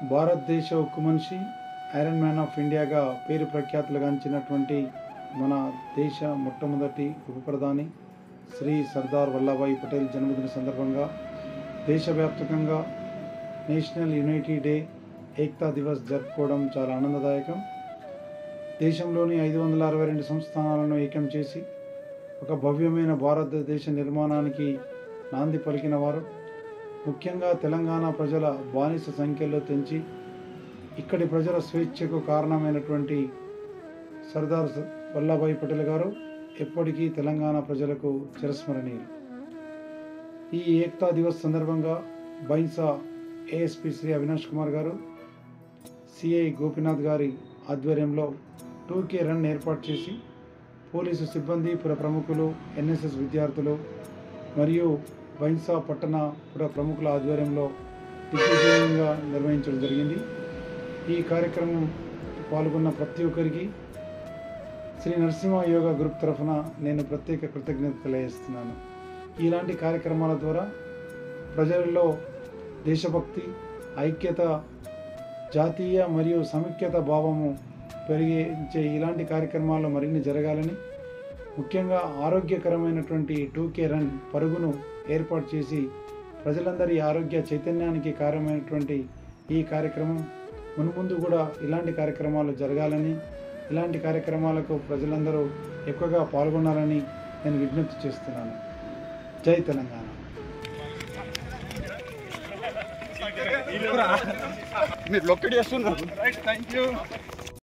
భారతదేశ ఉక్కు మనిషి, ఐరన్ మ్యాన్ ఆఫ్ ఇండియాగా పేరు ప్రఖ్యాతులుగాంచినటువంటి మన దేశ మొట్టమొదటి ఉప ప్రధాని శ్రీ సర్దార్ వల్లభాయ్ పటేల్ జన్మదిన సందర్భంగా దేశవ్యాప్తంగా National Unity Day, Ekta Divas జరుపుకోవడం చాలా ఆనందదాయకం. దేశంలోని 562 సంస్థానాలను ఏకం చేసి ఒక భవ్యమైన భారతదేశ నిర్మాణానికి నాంది పలికిన వారు, ముఖ్యంగా తెలంగాణ ప్రజల బానిస సంఖ్యలో తెంచి ఇక్కడి ప్రజల స్వేచ్ఛకు కారణమైనటువంటి సర్దార్ వల్లభాయ్ పటేల్ గారు ఎప్పటికీ తెలంగాణ ప్రజలకు చిరస్మరణీయులు. ఈ ఏక్తా దివస్ సందర్భంగా బైన్సా ఏఎస్పీ శ్రీ అవినాష్ కుమార్ గారు, సిఐ గోపీనాథ్ గారి ఆధ్వర్యంలో 2K రన్ ఏర్పాటు చేసి పోలీసు సిబ్బంది, పుర ప్రముఖులు, ఎన్ఎస్ఎస్ విద్యార్థులు మరియు బైన్సా పట్టణ పుర ప్రముఖుల ఆధ్వర్యంలో దిగ్విజయంగా నిర్వహించడం జరిగింది. ఈ కార్యక్రమం పాల్గొన్న ప్రతి ఒక్కరికి శ్రీ నరసింహ యోగా గ్రూప్ తరఫున నేను ప్రత్యేక కృతజ్ఞత తెలియజేస్తున్నాను. ఇలాంటి కార్యక్రమాల ద్వారా ప్రజలలో దేశభక్తి, ఐక్యత, జాతీయ మరియు సమైక్యత భావము పెరిగించే ఇలాంటి కార్యక్రమాలు మరిన్ని జరగాలని, ముఖ్యంగా ఆరోగ్యకరమైనటువంటి 2K రన్ పరుగును ఏర్పాటు చేసి ప్రజలందరి ఆరోగ్య చైతన్యానికి కారణమైనటువంటి ఈ కార్యక్రమం మున్ముందు కూడా ఇలాంటి కార్యక్రమాలు జరగాలని, ఇలాంటి కార్యక్రమాలకు ప్రజలందరూ ఎక్కువగా పాల్గొనాలని నేను విజ్ఞప్తి చేస్తున్నాను. జై తెలంగాణ. మీరు లొక్కడి చేస్తున్నారు. Right, thank you.